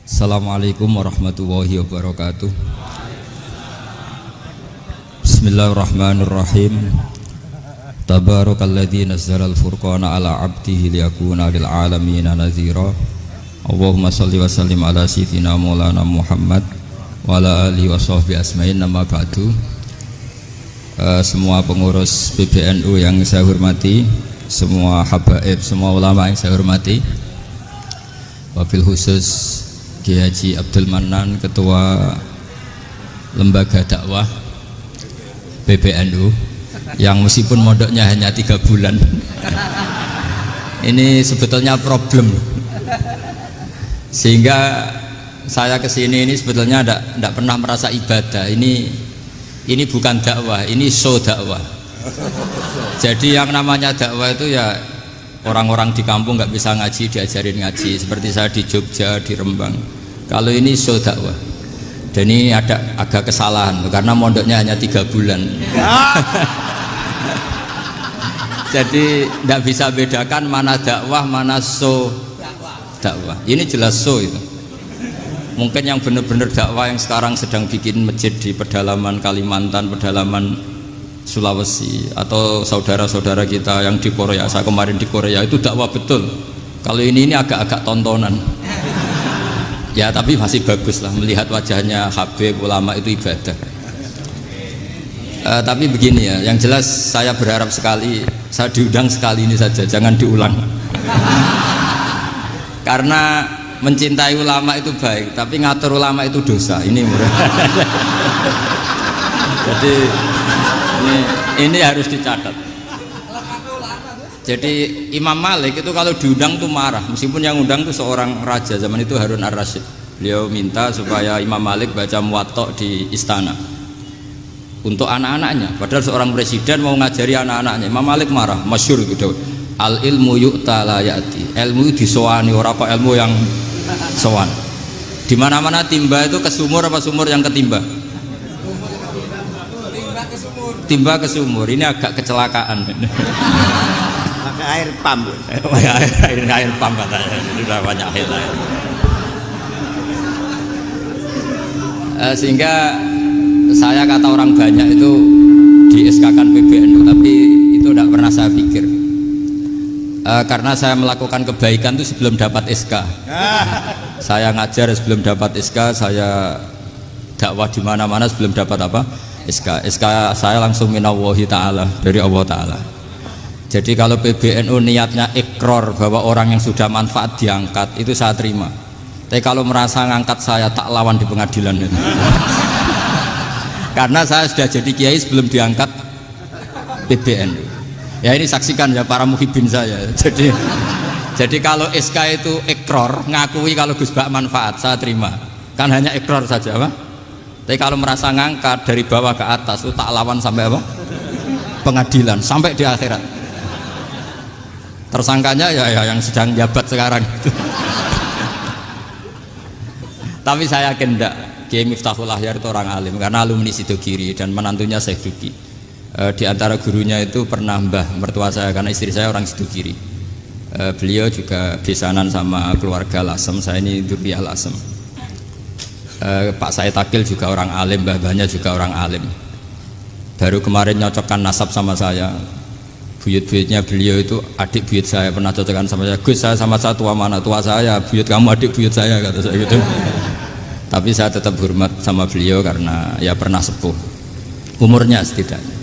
Assalamualaikum warahmatullahi wabarakatuh. Bismillahirrahmanirrahim. Tabarakalladzi nazzalal furqana ala 'abdihi liyakuna lil 'alamina nadhira. Allahumma shalli wa sallim ala sayyidina Maulana Muhammad wa ala alihi wa sahbihi asma'in. Nama ba'du. Semua pengurus PBNU yang saya hormati, semua habaib, semua ulama yang saya hormati, wabil khusus Kiai Haji Abdul Manan, Ketua Lembaga Dakwah PBNU, yang meskipun mondoknya hanya 3 bulan ini sebetulnya problem, sehingga saya kesini ini sebetulnya tidak pernah merasa ibadah. Ini bukan dakwah, ini show dakwah. Jadi yang namanya dakwah itu ya orang-orang di kampung nggak bisa ngaji diajarin ngaji, seperti saya di Jogja, di Rembang. Kalau ini show dakwah, dan ini ada agak kesalahan karena mondoknya hanya 3 bulan. Jadi tidak bisa bedakan mana dakwah, mana show dakwah. Ini jelas show itu. Mungkin yang benar-benar dakwah yang sekarang sedang bikin masjid di pedalaman Kalimantan, pedalaman Sulawesi, atau saudara-saudara kita yang di Korea, saya kemarin di Korea, itu dakwah betul. Kalau ini agak-agak tontonan. Ya tapi masih bagus lah, melihat wajahnya habib ulama itu ibadah. Tapi begini ya, yang jelas saya berharap sekali, saya diundang sekali ini saja, jangan diulang. Karena mencintai ulama itu baik, tapi ngatur ulama itu dosa. Ini jadi ini harus dicatat. Jadi Imam Malik itu kalau diundang tuh marah, meskipun yang undang tuh seorang raja zaman itu, Harun ar-Rasyid. Beliau minta supaya Imam Malik baca Muwatta di istana untuk anak-anaknya, padahal seorang presiden mau ngajari anak-anaknya. Imam Malik marah, masyhur gitu, al ilmu yu'ta la ya'ti, ilmu disowani, ora apa ilmu yang sowan. Di mana-mana timba itu ke sumur apa sumur yang ketimba? Timba ke sumur. Ini agak kecelakaan. Pakai air pump. air pump katanya. Ini udah banyak air. Sehingga saya kata orang banyak itu di SK-kan PBNU, tapi itu tidak pernah saya pikir. Karena saya melakukan kebaikan itu sebelum dapat SK. Saya ngajar sebelum dapat SK, saya dakwah di mana-mana sebelum dapat apa? SK. SK saya langsung minallahi ta'ala, dari Allah Ta'ala. Jadi kalau PBNU niatnya ikror bahwa orang yang sudah manfaat diangkat, itu saya terima. Tapi kalau merasa ngangkat saya, tak lawan di pengadilan itu. Karena saya sudah jadi kiai sebelum diangkat PBNU. Ya ini saksikan ya para muhibin saya. Jadi kalau SK itu ikror, ngakui kalau Gus Bak manfaat, saya terima. Kan hanya ikror saja, Pak. Tapi kalau merasa ngangkat dari bawah ke atas, itu tak lawan sampai apa? Pengadilan, sampai di akhirat. Tersangkanya ya yang sedang jabat sekarang. Tapi saya yakin enggak, Kiai Miftahul Ahyar itu orang alim, karena alumni Sidogiri dan menantunya Syekh Duki. Di antara gurunya itu pernah mbah mertua saya, karena istri saya orang Sidogiri. Beliau juga besanan sama keluarga Lasem, saya ini Durriyah Lasem. Pak Said Akil juga orang alim, mbah-mbahnya juga orang alim. Baru kemarin nyocokkan nasab sama saya. Buyut-buyutnya beliau itu adik buyut saya, pernah cocokkan sama saya. Gus, saya sama saya tua mana? Tua saya, buyut kamu adik buyut saya, kata saya gitu. Tapi saya tetap hormat sama beliau karena ya pernah sepuh umurnya setidaknya.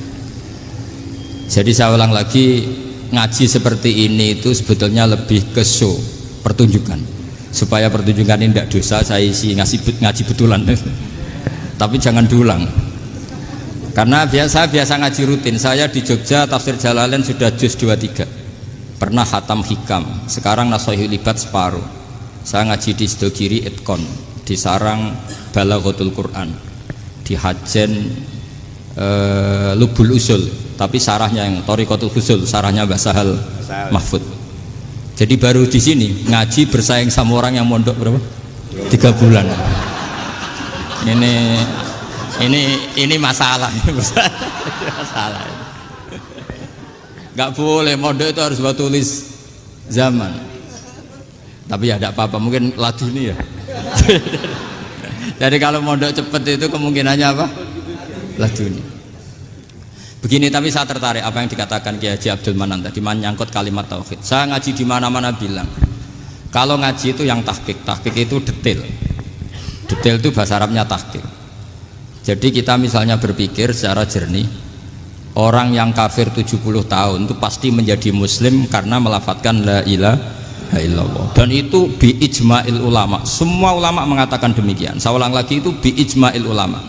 Jadi saya ulang lagi, ngaji seperti ini itu sebetulnya lebih ke show, pertunjukan. Supaya pertunjukan ini tidak dosa, saya isi ngaji betulan. Tapi jangan diulang. Karena biasa ngaji rutin. Saya di Jogja tafsir Jalalain sudah juz 23. Pernah khatam hikam. Sekarang Nashihul Ibad separuh. Saya ngaji di Sidogiri Itkon, di Sarang Balaghatul Quran, di Hajen Lubul Usul, tapi sarahnya yang Thariqatul Usul, sarahnya Mbah Sahal Mahfud. Jadi baru di sini ngaji bersaing sama orang yang mondok berapa? 3 bulan. Ini masalah. Masalah. Nggak boleh mondok itu harus buat tulis zaman. Tapi ya tidak apa-apa, mungkin laduni ya. Jadi kalau mondok cepet itu kemungkinannya apa? Laduni. Begini, tapi saya tertarik apa yang dikatakan Kiai Haji Abdul Manan tadi menyangkut kalimat tauhid. Saya ngaji di mana-mana bilang, kalau ngaji itu yang tahqiq itu detail. Detail itu bahasa Arabnya tahqiq. Jadi kita misalnya berpikir secara jernih, orang yang kafir 70 tahun itu pasti menjadi muslim karena melafadzkan la ilaha illallah. Dan itu bi ijma'il ulama. Semua ulama mengatakan demikian. Saya ulang lagi, itu bi ijma'il ulama.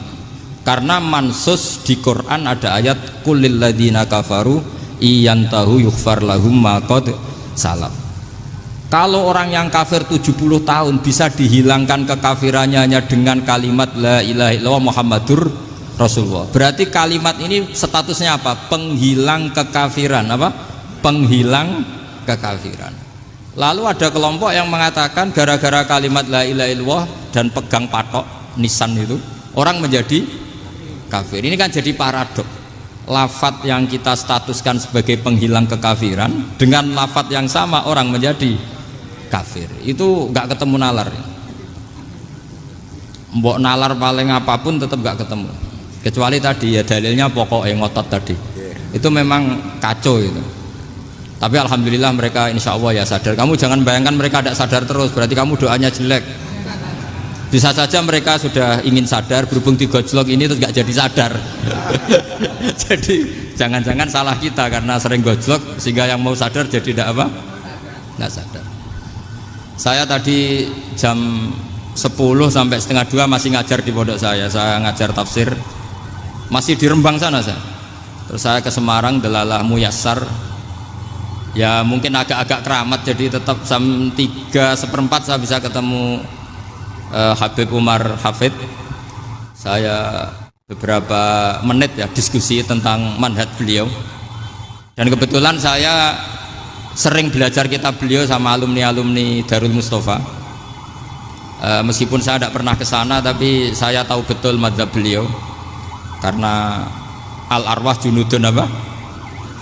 Karena mansus di Quran ada ayat kulil ladina kafaru iyantahu yughfar lahum ma qad salaf. Kalau orang yang kafir 70 tahun bisa dihilangkan kekafirannya hanya dengan kalimat la ilaha illallah Muhammadur Rasulullah. Berarti kalimat ini statusnya apa? Penghilang kekafiran, apa? Penghilang kekafiran. Lalu ada kelompok yang mengatakan gara-gara kalimat la ilaha illallah dan pegang patok nisan itu orang menjadi kafir. Ini kan jadi paradok. Lafat yang kita statuskan sebagai penghilang kekafiran dengan lafat yang sama orang menjadi kafir. Itu nggak ketemu nalar. Mbok nalar paling apapun tetap nggak ketemu. Kecuali tadi ya dalilnya pokoknya ngotot tadi. Itu memang kacau itu. Tapi alhamdulillah mereka insya Allah ya sadar. Kamu jangan bayangkan mereka tidak sadar terus, berarti kamu doanya jelek. Bisa saja mereka sudah ingin sadar, berhubung digojlok ini terus gak jadi sadar. Jadi jangan-jangan salah kita karena sering gojlok sehingga yang mau sadar jadi tidak apa? Nggak sadar. Saya tadi jam 10 sampai setengah 2 masih ngajar di pondok saya ngajar tafsir masih di Rembang sana saya. Terus saya ke Semarang Delalah Muyassar. Ya mungkin agak-agak keramat, jadi tetap jam 3:4 saya bisa ketemu Habib Umar Hafid. Saya beberapa menit ya diskusi tentang manhaj beliau, dan kebetulan saya sering belajar kitab beliau sama alumni Darul Mustafa. Meskipun saya tidak pernah ke sana, tapi saya tahu betul mazhab beliau karena al arwah junudun apa?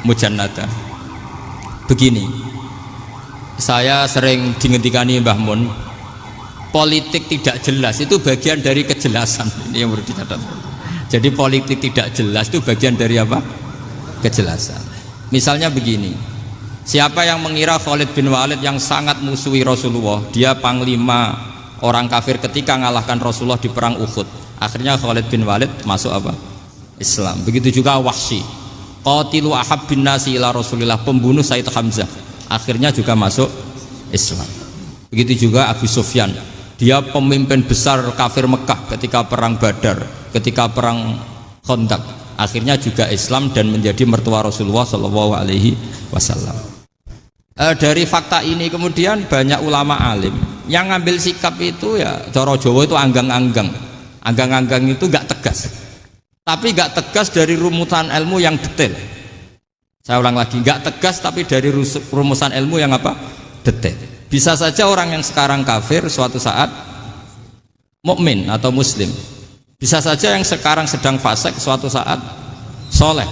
Mujannada. Begini, saya sering dingetikani Mbah Mun, politik tidak jelas itu bagian dari kejelasan. Ini yang perlu dicatat. Jadi politik tidak jelas itu bagian dari apa? Kejelasan. Misalnya begini, siapa yang mengira Khalid bin Walid yang sangat musuhi Rasulullah, dia panglima orang kafir ketika ngalahkan Rasulullah di perang Uhud, akhirnya Khalid bin Walid masuk apa? Islam. Begitu juga Wahsy, qatilu ahabbin nasi ila Rasulillah, pembunuh Sayyid Hamzah, akhirnya juga masuk Islam. Begitu juga Abu Sufyan, dia pemimpin besar kafir Mekah ketika perang Badar, ketika perang Khandaq, akhirnya juga Islam dan menjadi mertua Rasulullah Shallallahu Alaihi Wasallam. Dari fakta ini kemudian banyak ulama alim yang ngambil sikap itu ya cara Jawa itu anggang-anggang. Anggang-anggang itu gak tegas, tapi gak tegas dari rumusan ilmu yang detail. Saya ulang lagi, gak tegas tapi dari rumusan ilmu yang apa? Detail. Bisa saja orang yang sekarang kafir suatu saat mukmin atau muslim. Bisa saja yang sekarang sedang fasik suatu saat soleh.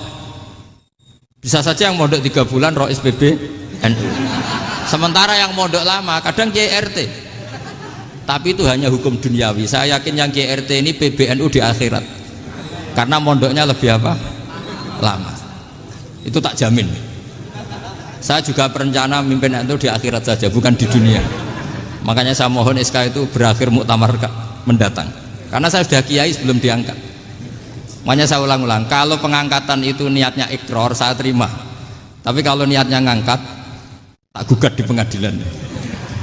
Bisa saja yang mondok 3 bulan Rois PB NU. Sementara yang mondok lama kadang Kiai RT. Tapi itu hanya hukum duniawi. Saya yakin yang Kiai RT ini PBNU di akhirat. Karena mondoknya lebih apa? Lama. Itu tak jamin. Saya juga berencana mimpin itu di akhirat saja, bukan di dunia. Makanya saya mohon SK itu berakhir muktamar mendatang. Karena saya sudah kiai sebelum diangkat. Makanya saya ulang-ulang, kalau pengangkatan itu niatnya ikrar, saya terima. Tapi kalau niatnya ngangkat, tak gugat di pengadilan.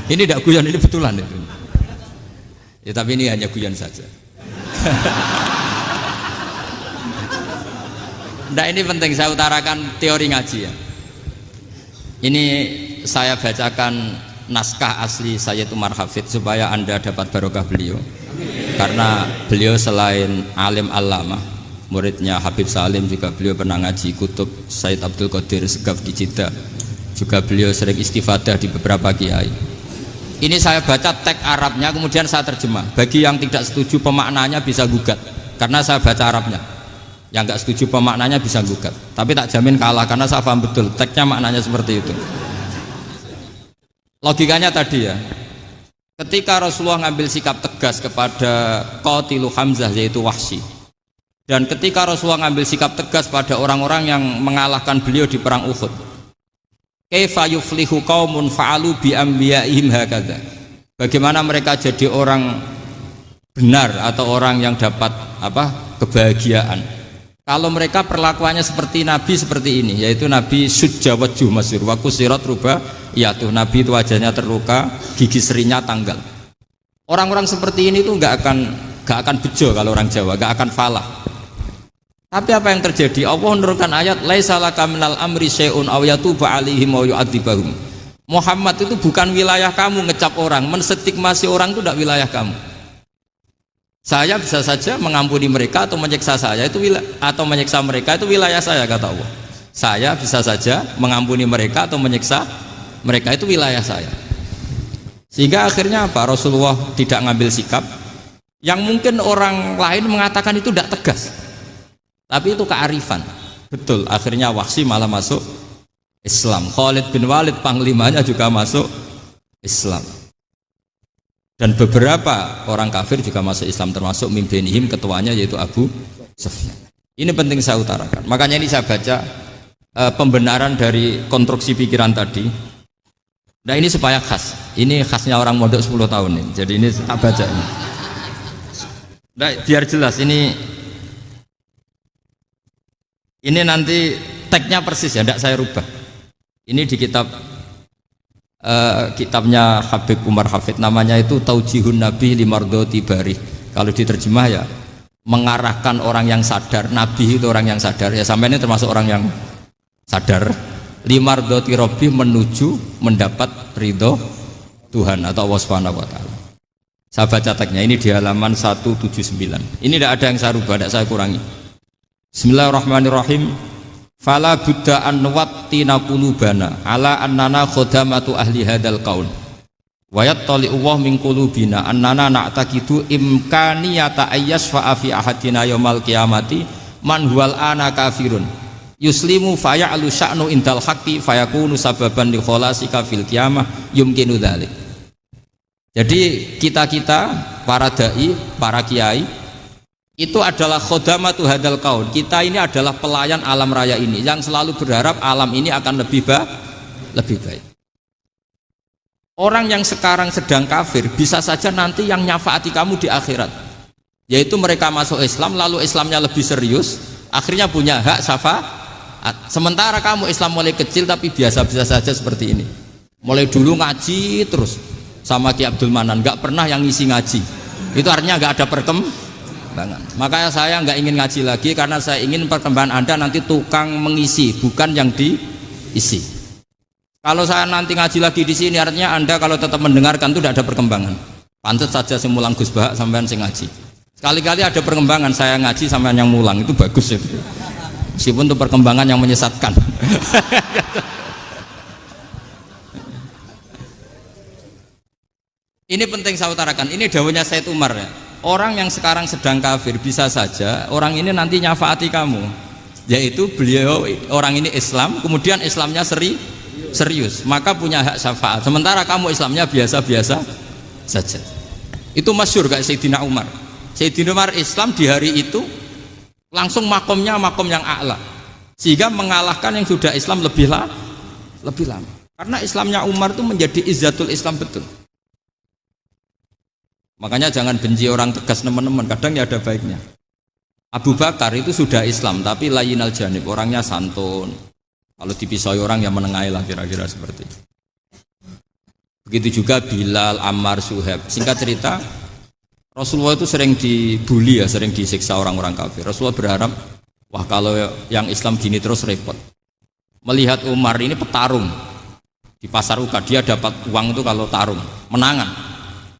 Ini tidak guyon, ini betulan itu. Ya, tapi ini hanya guyon saja. Nah, ini penting saya utarakan teori ngaji ya. Ini saya bacakan naskah asli Sayyid Umar Hafid supaya Anda dapat barokah beliau. Karena beliau selain alim allamah, muridnya Habib Salim, juga beliau pernah ngaji kutub Sayyid Abdul Qadir Segaf di Jeddah. Juga beliau sering istifadah di beberapa kiai. Ini saya baca teks Arabnya kemudian saya terjemah. Bagi yang tidak setuju pemaknanya bisa gugat, karena saya baca Arabnya. Yang nggak setuju pemaknanya bisa gugat, tapi tak jamin kalah karena saya paham betul teksnya maknanya seperti itu. Logikanya tadi ya, ketika Rasulullah ngambil sikap tegas kepada Qatilu Hamzah yaitu Wahsy, dan ketika Rasulullah ngambil sikap tegas pada orang-orang yang mengalahkan beliau di perang Uhud, kaifa yuflihu qaumun fa'alu bi anbiya'ihim hakadha, bagaimana mereka jadi orang benar atau orang yang dapat kebahagiaan kalau mereka perlakuannya seperti Nabi seperti ini, yaitu Nabi sujja wajhu masyhur wa kusirat ruba, yaitu Nabi itu wajahnya terluka, gigi serinya tanggal. Orang-orang seperti ini tuh nggak akan bejo kalau orang Jawa, nggak akan falah. Tapi apa yang terjadi? Allah menurunkan ayat laisa laka minal amri syai'un aw yatuba 'alaihim aw yu'adzibahum. Muhammad itu bukan wilayah kamu ngecap orang, menstigmasi orang itu tidak wilayah kamu. Saya bisa saja mengampuni mereka atau menyiksa saya itu atau menyiksa mereka itu wilayah saya, kata Allah. Saya bisa saja mengampuni mereka atau menyiksa mereka itu wilayah saya. Sehingga akhirnya apa? Rasulullah tidak ngambil sikap yang mungkin orang lain mengatakan itu tidak tegas, tapi itu kearifan. Betul, akhirnya Wahsy malah masuk Islam. Khalid bin Walid panglimanya juga masuk Islam. Dan beberapa orang kafir juga masuk Islam, termasuk mimpinihim, ketuanya yaitu Abu Sufyan. Ini penting saya utarakan. Makanya ini saya baca pembenaran dari konstruksi pikiran tadi. Nah ini supaya khas. Ini khasnya orang mondok 10 tahun ini. Jadi ini tak baca ini. Nah, biar jelas ini nanti tagnya persis ya, tidak saya rubah. Ini di kitabnya Habib Umar Hafid, namanya itu Taujihun Nabi Limardoti Bari. Kalau diterjemah ya mengarahkan orang yang sadar. Nabi itu orang yang sadar ya, sampai ini termasuk orang yang sadar. Limardoti Robbi, menuju mendapat ridho Tuhan atau Allah Subhanahu wa Ta'ala. Saya baca tagnya ini di halaman 179. Ini tidak ada yang saya rubah, tidak saya kurangi. Bismillahirrahmanirrahim. Fala buddha an wattina qulubana ala annana khodamatu ahli hadal qaul wa yattali'u wa min qulubina annana na'taqidu imkaniyata ayyasfa'a fi ahadina yaumal qiyamati man huwal ana kafirun yuslimu faya'lu sya'nu indal haqqi fayakunu sababan li kholasika fil qiyamah yumkinu dzalik. Jadi kita para dai, para kiai itu adalah khodamatu hadal kaun. Kita ini adalah pelayan alam raya ini yang selalu berharap alam ini akan lebih baik. Orang yang sekarang sedang kafir bisa saja nanti yang nyafaati kamu di akhirat, yaitu mereka masuk Islam lalu Islamnya lebih serius, akhirnya punya hak syafaat. Sementara kamu Islam mulai kecil tapi biasa-biasa saja seperti ini, mulai dulu ngaji terus sama Ki Abdul Manan, nggak pernah yang ngisi ngaji, itu artinya nggak ada perkembangan. Makanya saya nggak ingin ngaji lagi karena saya ingin perkembangan Anda nanti tukang mengisi, bukan yang diisi. Kalau saya nanti ngaji lagi di sini, artinya Anda kalau tetap mendengarkan itu tidak ada perkembangan. Pantas saja saya mulang Gus Bahak sampean sing ngaji. Sekali-kali ada perkembangan, saya ngaji sampean yang mulang, itu bagus itu. Meskipun itu perkembangan yang menyesatkan. Ini penting saya utarakan. Ini dawuhnya Said Umar ya. Orang yang sekarang sedang kafir bisa saja orang ini nanti nyafaati kamu, yaitu beliau orang ini Islam, kemudian Islamnya serius, maka punya hak syafaat. Sementara kamu Islamnya biasa-biasa saja. Itu masyhur kayak Sayyidina Umar. Sayyidina Umar Islam di hari itu langsung makomnya makom yang a'la, sehingga mengalahkan yang sudah Islam lebih lama. Karena Islamnya Umar itu menjadi izzatul Islam betul. Makanya jangan benci orang tegas teman-teman, kadang ya ada baiknya. Abu Bakar itu sudah Islam tapi layinal janib, orangnya santun. Kalau dipisoi orang yang menengahi lah, kira-kira seperti itu. Begitu juga Bilal, Ammar, Suhaib. Singkat cerita, Rasulullah itu sering dibully ya, sering disiksa orang-orang kafir. Rasulullah berharap, wah kalau yang Islam gini terus repot. Melihat Umar ini petarung di pasar Uka, dia dapat uang itu kalau tarung, menangan.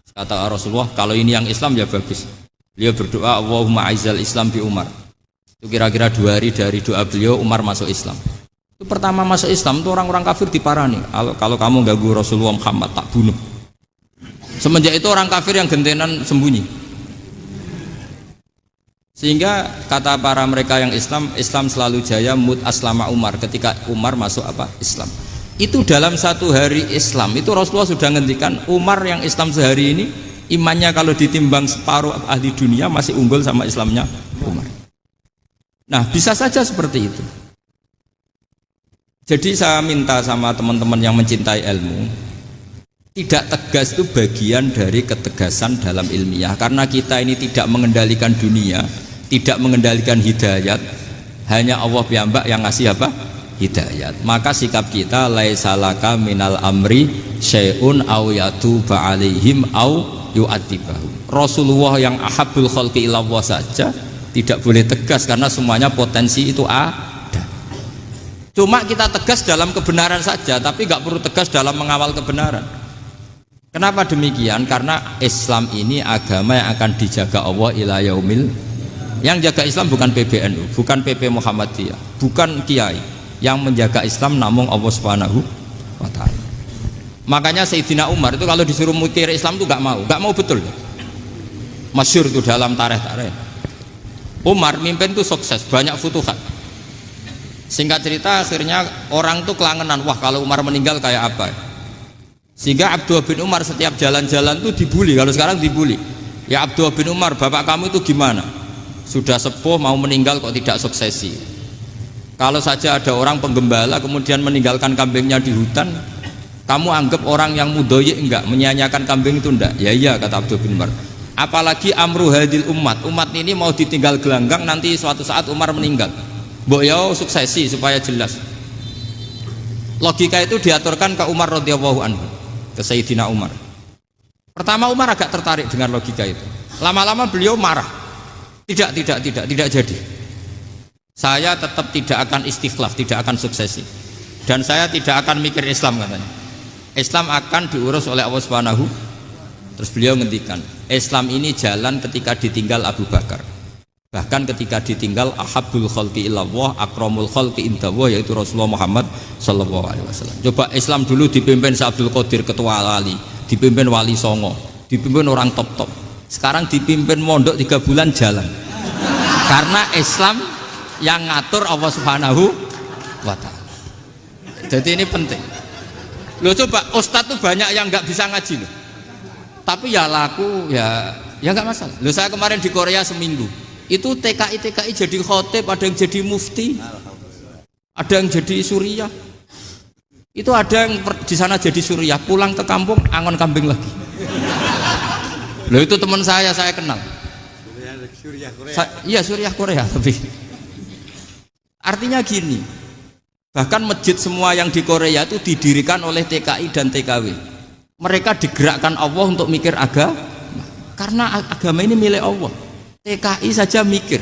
Kata Rasulullah, kalau ini yang Islam ya bagus. Beliau berdoa, Allahumma aizal Islam bi Umar. Itu kira-kira 2 hari dari doa beliau, Umar masuk Islam. Itu pertama masuk Islam itu orang-orang kafir diparani. Kalau kamu ganggu Rasulullah Muhammad tak bunuh. Semenjak itu orang kafir yang gentenan sembunyi. Sehingga kata para mereka yang Islam, Islam selalu jaya mut aslama Umar, ketika Umar masuk Islam. Itu dalam satu hari Islam itu Rasulullah sudah ngendikan Umar yang Islam sehari ini imannya kalau ditimbang separuh ahli dunia masih unggul sama Islamnya Umar. Nah bisa saja seperti itu. Jadi saya minta sama teman-teman yang mencintai ilmu, tidak tegas itu bagian dari ketegasan dalam ilmiah. Karena kita ini tidak mengendalikan dunia, tidak mengendalikan hidayat, hanya Allah piyambak yang ngasih apa? Hidayat. Maka sikap kita laisa laka minal amri syai'un aw yatuba alaihim aw yu'adzibahum. Rasulullah yang ahabbul khalqi ilallah saja tidak boleh tegas karena semuanya potensi itu ada. Cuma kita tegas dalam kebenaran saja, tapi nggak perlu tegas dalam mengawal kebenaran. Kenapa demikian? Karena Islam ini agama yang akan dijaga Allah ila yaumil. Yang jaga Islam bukan PBNU, bukan PP Muhammadiyah, bukan kiai. Yang menjaga Islam namun Allah Subhanahu wa ta'ala. Makanya Sayyidina Umar itu kalau disuruh mikir Islam itu nggak mau betul. Masyhur itu dalam tarikh-tarikh. Umar mimpin itu sukses, banyak futuhat. Singkat cerita akhirnya orang tuh kelangenan, wah kalau Umar meninggal kayak apa. Sehingga Abdullah bin Umar setiap jalan-jalan tuh dibully, kalau sekarang dibully. Ya Abdullah bin Umar, bapak kamu itu gimana? Sudah sepuh mau meninggal kok tidak suksesi. Kalau saja ada orang penggembala kemudian meninggalkan kambingnya di hutan, kamu anggap orang yang mudoyik enggak, menyanyiakan kambing itu enggak? Ya iya kata Abdul bin Umar. Apalagi amru hadil umat ini mau ditinggal gelanggang nanti suatu saat Umar meninggal. Mbok yo suksesi supaya jelas. Logika itu diaturkan ke Umar radhiyallahu anhu, ke Sayyidina Umar. Pertama Umar agak tertarik dengan logika itu. Lama-lama beliau marah. Tidak jadi. Saya tetap tidak akan istikhlaf, tidak akan suksesi. Dan saya tidak akan mikir Islam katanya. Islam akan diurus oleh Allah Subhanahu. Terus beliau ngendikan, Islam ini jalan ketika ditinggal Abu Bakar. Bahkan ketika ditinggal ahabbul khalqi ilallah, akramul khalqi indallah, yaitu Rasulullah Muhammad sallallahu alaihi wasallam. Coba Islam dulu dipimpin Abdul Qadir ketua wali, dipimpin Wali Songo, dipimpin orang top-top. Sekarang dipimpin mondok 3 bulan jalan. Karena Islam yang ngatur Allah Subhanahu wa ta'ala. Jadi ini penting. Loh coba ustadz tuh banyak yang nggak bisa ngaji loh. Tapi ya laku ya nggak masalah. Loh saya kemarin di Korea seminggu. Itu TKI jadi khotib, ada yang jadi mufti, ada yang jadi suriah. Itu ada yang di sana jadi suriah, pulang ke kampung angon kambing lagi. Loh itu teman saya kenal. Suriah Korea. Iya suriah Korea tapi. Artinya gini, bahkan masjid semua yang di Korea itu didirikan oleh TKI dan TKW. Mereka digerakkan Allah untuk mikir agama, karena agama ini milik Allah. TKI saja mikir.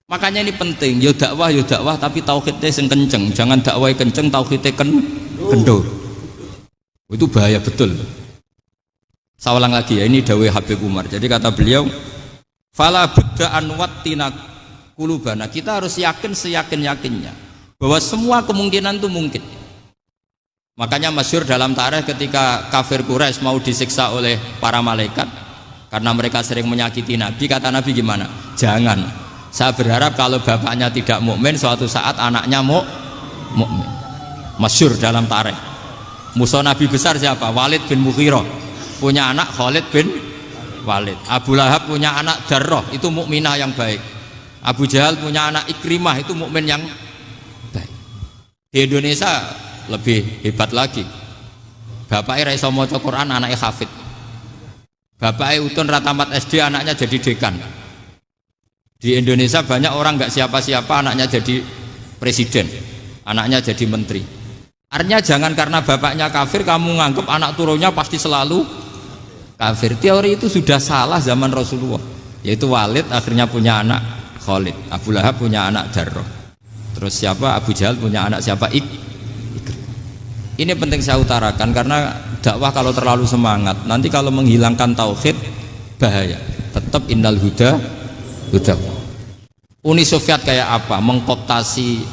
Makanya ini penting, yo dakwah tapi tauhidnya sing kenceng, jangan dakwah kenceng tauhidnya kendor. Itu bahaya betul. Saya ulang lagi ya, ini dawuh Habib Umar. Jadi kata beliau, fala budda an wattina kulubana, kita harus yakin seyakin-yakinnya bahwa semua kemungkinan itu mungkin. Makanya masyhur dalam tarikh ketika kafir Quraisy mau disiksa oleh para malaikat karena mereka sering menyakiti Nabi, kata Nabi gimana? Jangan. Saya berharap kalau bapaknya tidak mukmin suatu saat anaknya mukmin. Masyhur dalam tarikh. Musuh Nabi besar siapa? Walid bin Mughirah. Punya anak Khalid bin Walid. Abu Lahab punya anak Darrah, itu mukminah yang baik. Abu Jahal punya anak Ikrimah, itu mukmin yang baik. Di Indonesia lebih hebat lagi. Bapaknya iso maca Quran, anaknya hafid. Bapaknya utun ratamat SD, anaknya jadi dekan. Di Indonesia banyak orang nggak siapa-siapa, anaknya jadi presiden, anaknya jadi menteri. Artinya jangan karena bapaknya kafir kamu nganggep anak turunnya pasti selalu kafir. Teori itu sudah salah zaman Rasulullah. Yaitu Walid akhirnya punya anak Khalid, Abu Lahab punya anak Darrah. Terus siapa? Abu Jahal punya anak siapa? Ini penting saya utarakan karena dakwah kalau terlalu semangat nanti kalau menghilangkan tauhid bahaya. Tetap innal huda. Uni Soviet kayak apa? Mengkooptasi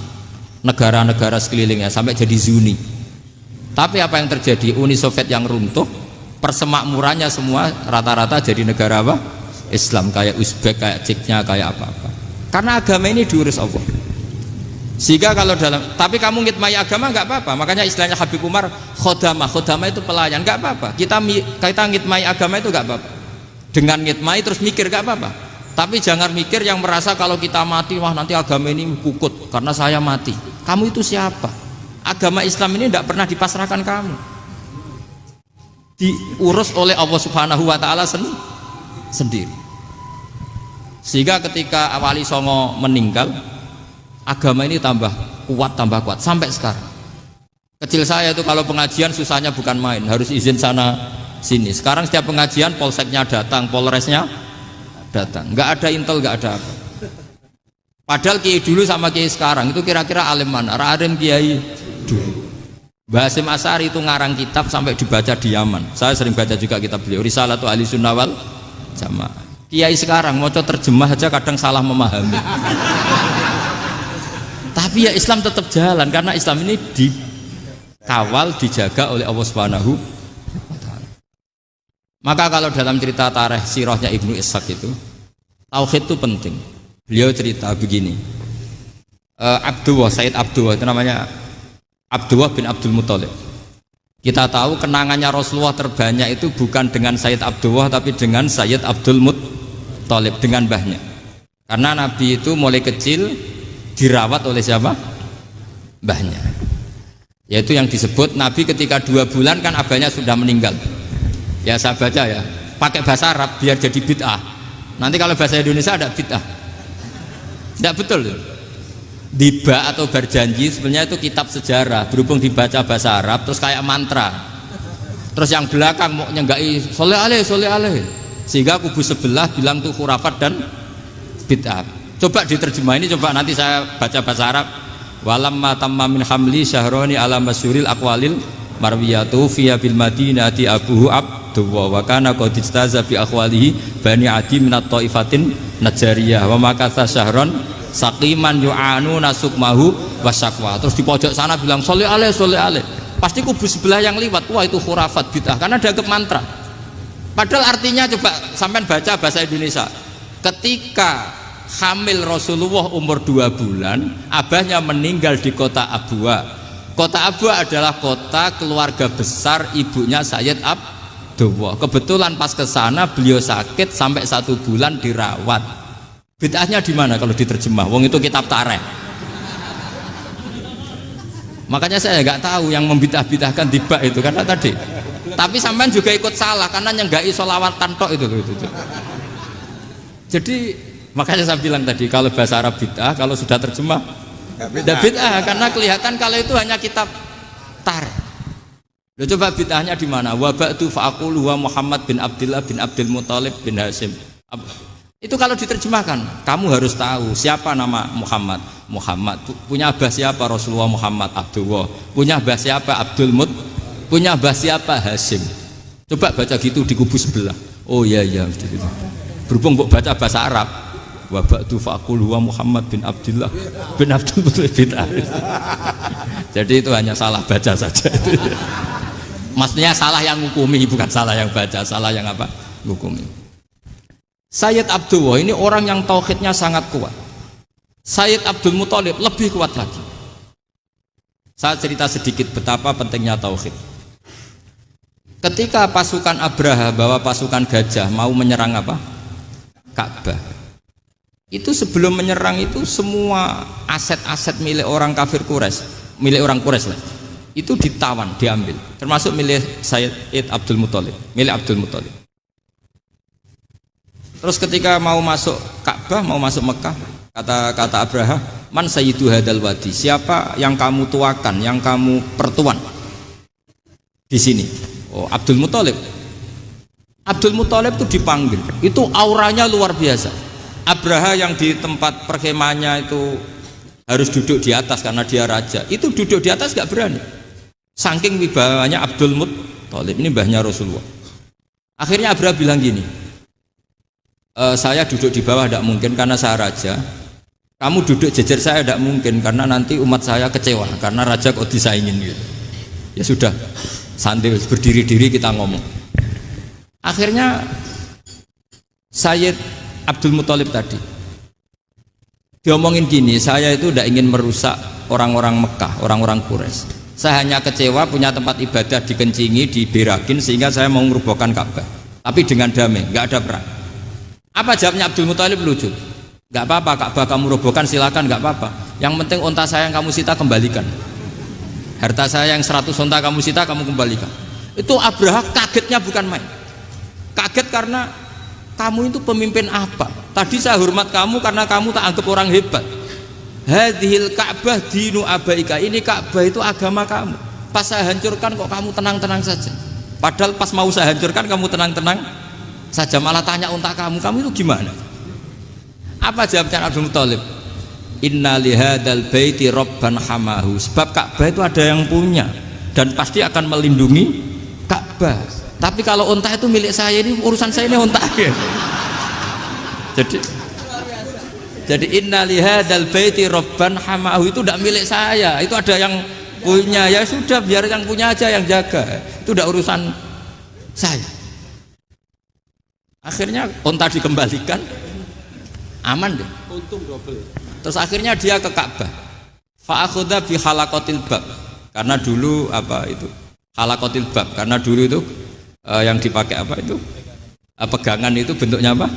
negara-negara sekelilingnya sampai jadi Zuni. Tapi apa yang terjadi? Uni Soviet yang runtuh, persemakmurannya semua rata-rata jadi negara apa? Islam, kayak Uzbek, kayak Ceknya, kayak apa-apa. Karena agama ini diurus Allah. Sehingga kalau tapi kamu ngitmai agama nggak apa-apa. Makanya istilahnya Habib Umar khodamah itu pelayan, nggak apa-apa. Kita ngitmai agama itu nggak apa-apa. Dengan ngitmai terus mikir nggak apa-apa. Tapi jangan mikir yang merasa kalau kita mati, wah nanti agama ini kukut karena saya mati. Kamu itu siapa? Agama Islam ini tidak pernah dipasrahkan kamu. Diurus oleh Allah Subhanahu wa taala sendiri. Sehingga ketika Wali Songo meninggal, agama ini tambah kuat sampai sekarang. Kecil saya itu kalau pengajian susahnya bukan main, harus izin sana sini. Sekarang setiap pengajian polseknya datang, polresnya datang, nggak ada intel, nggak ada apa. Padahal kiai dulu sama kiai sekarang itu kira-kira alim mana? Alim kiai dulu. Mbah Hasyim Asy'ari itu ngarang kitab sampai dibaca di Yaman. Saya sering baca juga kitab beliau, Risalatu Ahli Sunnah wal Jamaah. Kiai sekarang mau terjemah aja kadang salah memahami. Tapi ya Islam tetap jalan karena Islam ini dikawal, dijaga oleh Allah Subhanahu wa taala. Maka kalau dalam cerita tarikh sirahnya Ibnu Ishaq itu, tauhid itu penting. Beliau cerita begini. Sayyid Abdullah itu namanya Abdullah bin Abdul Muthalib. Kita tahu kenangannya Rasulullah terbanyak itu bukan dengan Sayyid Abdullah tapi dengan Sayyid Abdul Muthalib, dengan mbahnya. Karena Nabi itu mulai kecil dirawat oleh siapa? Mbahnya. Yaitu yang disebut Nabi ketika 2 bulan kan abahnya sudah meninggal. Ya saya baca ya, pakai bahasa Arab biar jadi bid'ah. Nanti kalau bahasa Indonesia ada bid'ah. Tidak betul. Diba atau berjanji sebenarnya itu kitab sejarah, berhubung dibaca bahasa Arab terus kayak mantra. Terus yang belakang mau nyenggai soleh aleh, sehingga kubu sebelah bilang tuh khurafat dan bid'ah. Coba diterjemah ini, coba nanti saya baca bahasa Arab. Walamma tamma min hamli syahroni ala masyuril aqwalil marwiyatu fiya bil madinati abuhu abdullah wa kana qad istaza bi aqwalihi bani adi minat taifatin najariyah wa makatha syahron saqiman yu'anu nasukmahu wasyakwa. Terus di pojok sana bilang soleh aleh, pasti kubu sebelah yang liwat, wah itu khurafat bid'ah karena dianggap mantra. Padahal artinya coba sampean baca bahasa Indonesia. Ketika hamil Rasulullah umur 2 bulan, abahnya meninggal di kota Abwa. Kota Abwa adalah kota keluarga besar ibunya Sayyid Abdullah. Kebetulan pas ke sana beliau sakit sampai 1 bulan dirawat. Bid'ahnya di mana kalau diterjemah? Wong itu kitab tarikh. Makanya saya nggak tahu yang membidah-bidahkan tiba itu karena tadi. Tapi sampean juga ikut salah karena nyenggai sholawatan tok itu. Jadi makanya saya bilang tadi kalau bahasa Arab bid'ah, kalau sudah terjemah tidak bid'ah karena kelihatan kalau itu hanya kitab tarikh. Loh, coba bid'ahnya di mana? Wa ba'du fa'aqulu wa Muhammad bin Abdullah bin Abdul Muthalib bin Hasyim. Itu kalau diterjemahkan, kamu harus tahu siapa nama Muhammad. Muhammad punya abah siapa? Rasulullah Muhammad Abdullah. Punya abah siapa? Abdul Mut. Punya abah siapa? Hasyim. Coba baca gitu di kubu sebelah. Oh iya. Berhubung baca bahasa Arab. Wa ba'du fa'aqulu wa Muhammad bin Abdullah bin Abdul Muthalib bin Hasyim. Jadi itu hanya salah baca saja itu. Maksudnya salah yang ngukumi, bukan salah yang baca, salah yang apa? Ngukumi. Sayyid Abdullah ini orang yang tauhidnya sangat kuat. Sayyid Abdul Muthalib lebih kuat lagi. Saya cerita sedikit betapa pentingnya tauhid. Ketika pasukan Abraha bawa pasukan gajah mau menyerang apa? Ka'bah. Itu sebelum menyerang itu semua aset-aset milik orang kafir Quraisy, milik orang Quraisy lah. Itu ditawan, diambil. Termasuk milik Sayyid Abdul Muthalib, milik Abdul Muthalib. Terus ketika mau masuk Ka'bah, mau masuk Mekah, kata Abraha, man sayyidu hadal wadi, siapa yang kamu tuakan, yang kamu pertuan di sini? Oh, Abdul Muthalib. Abdul Muthalib itu dipanggil, itu auranya luar biasa. Abraha yang di tempat perkemahannya itu harus duduk di atas karena dia raja, itu duduk di atas gak berani. Saking wibawanya Abdul Muthalib, ini mbahnya Rasulullah. Akhirnya Abraha bilang gini, saya duduk di bawah tidak mungkin karena saya raja. Kamu duduk jejer saya tidak mungkin karena nanti umat saya kecewa karena raja kok disaingin gitu. Ya sudah, sambil berdiri-diri kita ngomong. Akhirnya Sayyid Abdul Muthalib tadi diomongin gini, saya itu tidak ingin merusak orang-orang Mekah, orang-orang Quraisy. Saya hanya kecewa punya tempat ibadah dikencingi, diberakin sehingga saya mau merubuhkan Ka'bah. Tapi dengan damai, nggak ada perang. Apa jawabnya Abdul Muthalib? Lucu. Nggak apa-apa, Ka'bah kamu robohkan silakan, nggak apa-apa. Yang penting unta saya yang kamu sita kembalikan. Harta saya yang 100 unta kamu sita kamu kembalikan. Itu Abraha kagetnya bukan main. Kaget karena kamu itu pemimpin apa? Tadi saya hormat kamu karena kamu tak anggap orang hebat. Hadhil Ka'bah dinu abaika. Ini Ka'bah itu agama kamu. Pas saya hancurkan kok kamu tenang-tenang saja. Padahal pas mau saya hancurkan kamu tenang-tenang saja, malah tanya unta kamu itu gimana? Apa jawabnya Abdul Muthalib? Inna lihadal baiti rabban hamahu. Sebab Ka'bah itu ada yang punya dan pasti akan melindungi Ka'bah. Tapi kalau unta itu milik saya, ini urusan saya, ini unta. Jadi inna lihadal baiti rabban hamahu itu tidak milik saya, itu ada yang punya. Ya sudah, biar yang punya aja yang jaga, itu tidak urusan saya. Akhirnya unta dikembalikan, aman deh, untung double. Terus akhirnya dia ke Ka'bah, fa'akhudha bi halaqatil bab, karena dulu apa itu halaqatil bab, karena dulu itu yang dipakai apa itu pegangan itu bentuknya apa,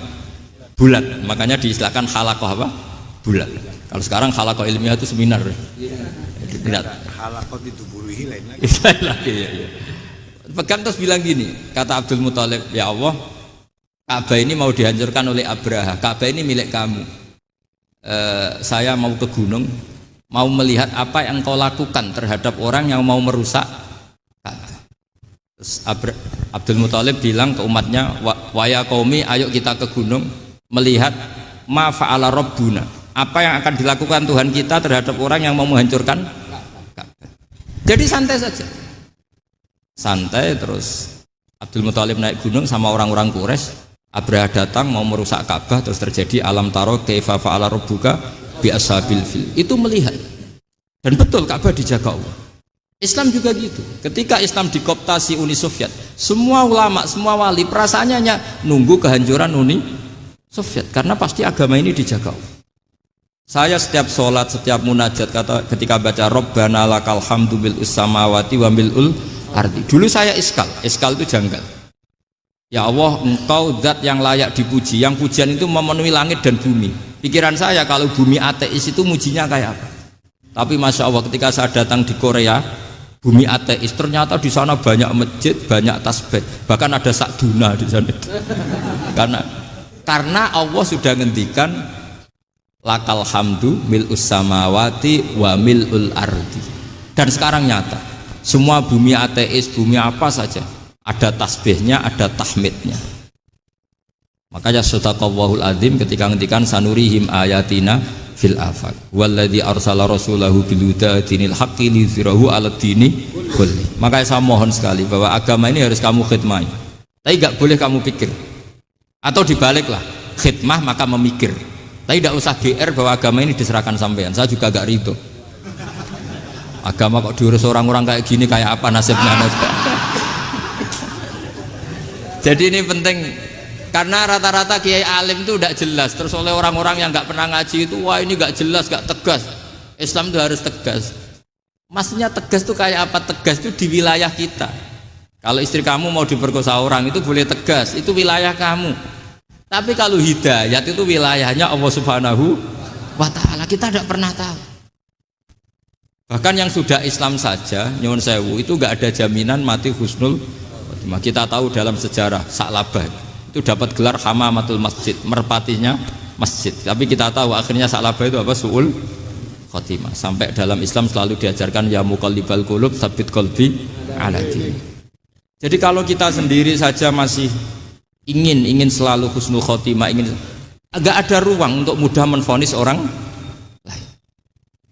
bulat, makanya diistilahkan halaqah apa, bulat. Kalau sekarang halaqah ilmiah itu seminar. Benar. Halaqah itu buruhi lain lagi. Ya. Pegang terus bilang gini, kata Abdul Muthalib, ya Allah, Ka'bah ini mau dihancurkan oleh Abraha. Ka'bah ini milik kamu. Saya mau ke gunung, mau melihat apa yang kau lakukan terhadap orang yang mau merusak Ka'bah. Terus Abdul Muthalib bilang ke umatnya, wa ya qaumi, ayo kita ke gunung melihat ma fa'ala rabbuna, apa yang akan dilakukan Tuhan kita terhadap orang yang mau menghancurkan Ka'bah. Jadi santai saja, santai. Terus Abdul Muthalib naik gunung sama orang-orang Quraisy. Abraha datang mau merusak Ka'bah, terus terjadi alam taro kaifa fa'ala rabbuka bi ashabil fil. Itu melihat, dan betul Ka'bah dijaga Allah. Islam juga gitu. Ketika Islam dikooptasi Uni Soviet, semua ulama, semua wali perasaannya hanya nunggu kehancuran Uni Soviet, karena pasti agama ini dijaga Allah. Saya setiap sholat, setiap munajat, ketika baca Rabbana lakal hamdu bil samawati wa mil'ul ardi. Dulu saya iskal itu janggal. Ya Allah, engkau zat yang layak dipuji, yang pujian itu memenuhi langit dan bumi. Pikiran saya kalau bumi ateis itu mujinya kayak apa? Tapi Masya Allah, ketika saya datang di Korea, bumi ateis, ternyata di sana banyak masjid, banyak tasbih, bahkan ada sakduna di sana. Karena Allah sudah ngendikan lakal hamdu mil'us samawati wa mil'ul ardi. Dan sekarang nyata, semua bumi ateis, bumi apa saja, ada tasbihnya, ada tahmidnya. Makanya sadaqallahul adzim ketika ngendikan sanurihim ayatina fil afaq walladzi arsala rasulahu bil huda dinil haqqi liyuzhirahu 'alad dini kulli. Makanya saya mohon sekali bahwa agama ini harus kamu khidmah. Tapi enggak boleh kamu pikir. Atau dibaliklah, khidmah maka memikir. Tapi tidak usah GR bahwa agama ini diserahkan sampean. Saya juga enggak ridho. Agama kok diurus orang-orang kayak gini, kayak apa nasibnya? Jadi ini penting, karena rata-rata kiai alim itu tidak jelas. Terus oleh orang-orang yang nggak pernah ngaji itu, wah ini nggak jelas, nggak tegas. Islam itu harus tegas. Maksudnya tegas itu kayak apa? Tegas itu di wilayah kita. Kalau istri kamu mau diperkosa orang itu boleh tegas, itu wilayah kamu. Tapi kalau hidayat itu wilayahnya Allah Subhanahu wa Ta'ala, kita tidak pernah tahu. Bahkan yang sudah Islam saja, nyuwun sewu, itu nggak ada jaminan mati husnul. Kita tahu dalam sejarah Sa'labah itu dapat gelar hamamatul masjid, merpatinya masjid. Tapi kita tahu akhirnya Sa'labah itu apa? Su'ul khotimah. Sampai dalam Islam selalu diajarkan ya muqallibal qulub tsabbit qalbi ala dini. Jadi kalau kita sendiri saja masih ingin selalu husnul khotimah, agak ada ruang untuk mudah menvonis orang lain.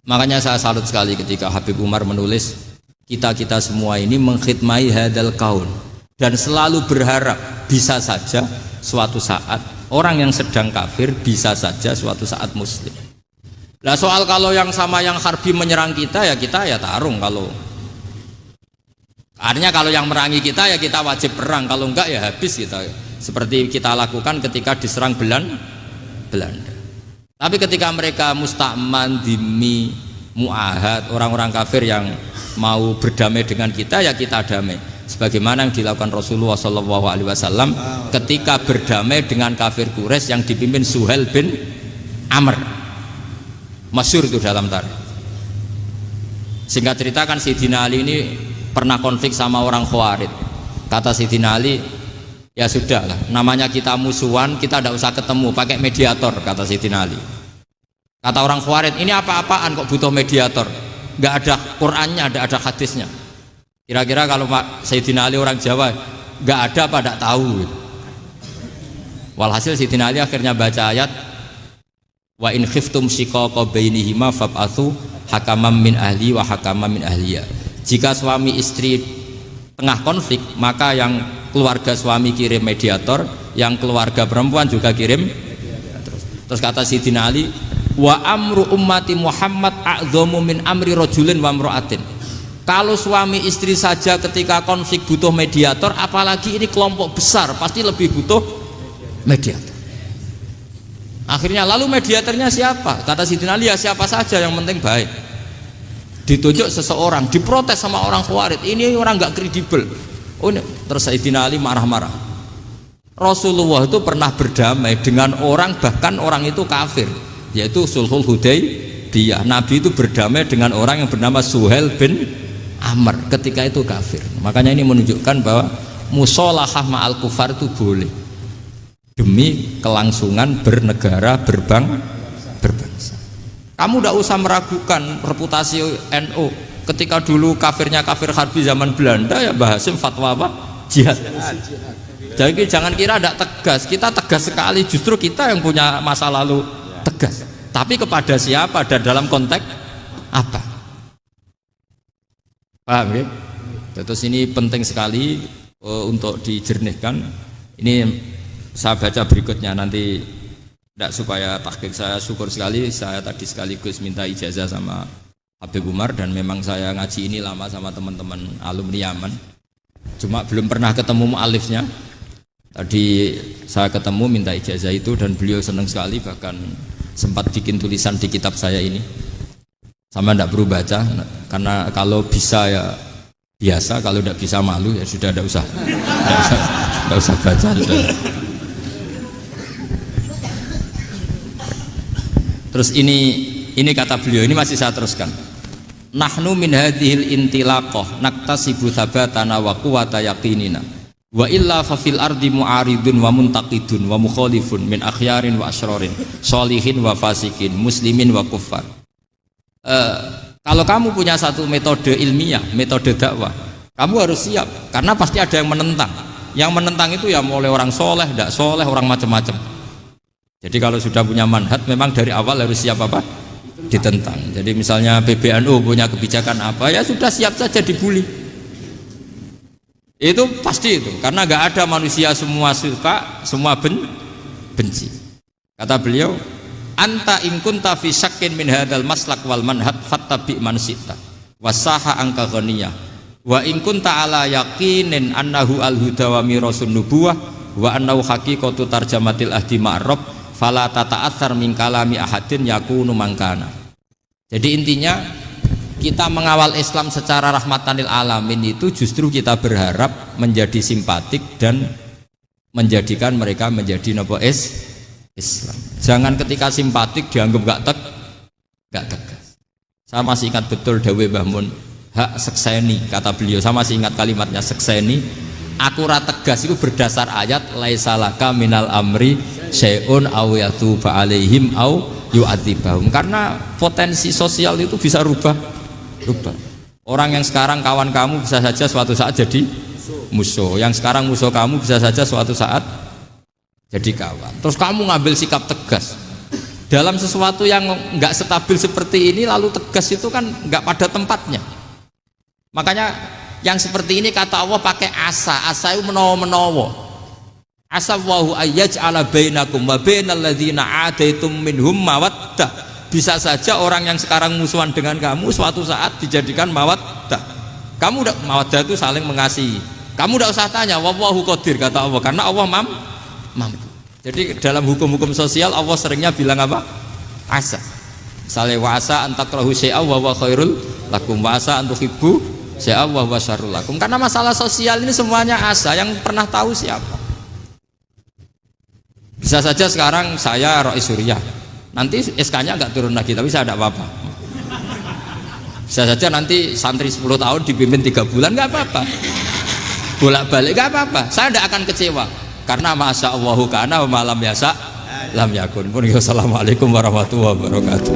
Makanya saya salut sekali ketika Habib Umar menulis kita semua ini mengkhidmati hadal kaun, dan selalu berharap bisa saja suatu saat orang yang sedang kafir bisa saja suatu saat muslim. Nah soal kalau yang sama yang harbi menyerang kita ya tarung. Kalau artinya kalau yang merangi kita ya kita wajib perang, kalau enggak ya habis kita. Seperti kita lakukan ketika diserang Belanda. Tapi ketika mereka mustakman, dhimmi, Yahudi, Nasrani, kita tidak muahad, orang-orang kafir yang mau berdamai dengan kita, ya kita damai. Sebagaimana yang dilakukan Rasulullah SAW ketika berdamai dengan kafir Quraisy yang dipimpin Suhail bin Amr. Masyhur itu dalam tarikh. Singkat cerita kan Sayyidina Ali ini pernah konflik sama orang Khawarij. Kata Sayyidina Ali, ya sudahlah, namanya kita musuhan, kita tidak usah ketemu, pakai mediator, kata Sayyidina Ali. Kata orang Khawarij, ini apa-apaan kok butuh mediator, nggak ada Qur'annya, nggak ada hadisnya. Kira-kira kalau Pak Sayyidina Ali orang Jawa, nggak ada apa tidak tahu gitu. Walhasil Sayyidina Ali akhirnya baca ayat, wa in khiftum shiqaqa bainihima fab'atsu hakaman min ahli wa hakaman min ahliya. Jika suami istri tengah konflik, maka yang keluarga suami kirim mediator, yang keluarga perempuan juga kirim. Terus kata Sayyidina Ali, wa amru ummati Muhammad a'dhamu min amri rajulin wa imra'atin. Kalau suami istri saja ketika konflik butuh mediator, apalagi ini kelompok besar pasti lebih butuh mediator. Akhirnya lalu mediatornya siapa? Kata Sayyidina Ali, ya siapa saja yang penting baik. Ditunjuk seseorang, diprotes sama orang Khawarij, ini orang nggak kredibel. Oh, ini. Terus Sayyidina Ali marah-marah. Rasulullah itu pernah berdamai dengan orang, bahkan orang itu kafir, yaitu Sulhul Hudaybiyah. Nabi itu berdamai dengan orang yang bernama Suhail bin Amr ketika itu kafir. Makanya ini menunjukkan bahwa musolahah ma'al kufar itu boleh demi kelangsungan bernegara, berbangsa. Kamu tidak usah meragukan reputasi NU. Ketika dulu kafirnya kafir harbi zaman Belanda, ya Mbah Hasim fatwa apa? Jihad. Jadi jangan kira tidak tegas, kita tegas sekali, justru kita yang punya masa lalu tegas. Tapi kepada siapa dan dalam konteks apa? Paham ya? Terus ini penting sekali untuk dijernihkan. Ini saya baca berikutnya nanti, tidak supaya tahqiq saya syukur sekali, saya tadi sekaligus minta ijazah sama Habib Umar, dan memang saya ngaji ini lama sama teman-teman alumni Yaman, cuma belum pernah ketemu mu'alifnya. Tadi saya ketemu minta ijazah itu dan beliau senang sekali, bahkan sempat bikin tulisan di kitab saya ini. Sama tidak perlu baca, karena kalau bisa ya biasa, kalau tidak bisa malu ya sudah, tidak usah baca. Sudah. Terus ini kata beliau, ini masih saya teruskan. Nahnu min hadhil intilaqah naktasibu thabatana wa quwwata yaqinina wa illa fa fil ardi mu'aridun wa muntaqidun wa mukhalifun min akhyarin wa asyrarin sholihin wa fasikin muslimin wa kuffar. Kalau kamu punya satu metode ilmiah, metode dakwah, kamu harus siap, karena pasti ada yang menentang. Yang menentang itu ya mulai orang soleh, tidak soleh, orang macam-macam. Jadi kalau sudah punya manhaj, memang dari awal harus siap apa? Ditentang. Jadi misalnya PBNU punya kebijakan apa, ya sudah siap saja dibully. Itu pasti itu, karena nggak ada manusia semua suka, semua benci. Kata beliau, anta in kunta fi syakkin min hadzal maslak wal manhaj fattabi man syi'ta wasaha angka ghaniyah wa in kunta ala yaqinin annahu al huda wa mirasun nubuwah wa annahu haqiqatu tarjamatil ahdi ma'rab fala tata'atsar min kalami ahadin yakunu mangkana. Jadi intinya kita mengawal Islam secara rahmatan lil alamin itu justru kita berharap menjadi simpatik dan menjadikan mereka menjadi nopo Islam. Jangan ketika simpatik dianggap gak tegas. Saya masih ingat betul dawuh Mbah Mun, hak sekseni, kata beliau. Saya masih ingat kalimatnya, sekseni. Aku ra tegas itu berdasar ayat laisalaka minal amri syai'un aw yatuba alaihim aw yu'adzibahum. Karena potensi sosial itu bisa rubah. Orang yang sekarang kawan kamu bisa saja suatu saat jadi musuh. Yang sekarang musuh kamu bisa saja suatu saat jadi kawan. Terus kamu ngambil sikap tegas dalam sesuatu yang nggak stabil seperti ini, lalu tegas itu kan nggak pada tempatnya. Makanya yang seperti ini kata Allah pakai asa itu menawa. Asa wahu ayyaj'ala bainakum wa bainal ladzina ataitum minhum mawaddah. Bisa saja orang yang sekarang musuhan dengan kamu suatu saat dijadikan mawaddah. Kamu udah mawaddah itu saling mengasihi. Kamu udah usah tanya, wallahu qadir, kata Allah, karena Allah mampu. Jadi dalam hukum-hukum sosial Allah seringnya bilang apa? Asa. Sale wasa antakrahu syai'a wa khairul lakum wasa antuhibbu syai'a wa syarrul lakum. Karena masalah sosial ini semuanya asa, yang pernah tahu siapa? Bisa saja sekarang saya Rois Suriah, nanti SK-nya nggak turun lagi, tapi saya tidak apa-apa. Bisa saja nanti santri 10 tahun dipimpin 3 bulan, nggak apa-apa. Bolak-balik nggak apa-apa, saya tidak akan kecewa. Karena masya Allahu kana wa malam yasa lam yakun. Assalamualaikum warahmatullahi wabarakatuh.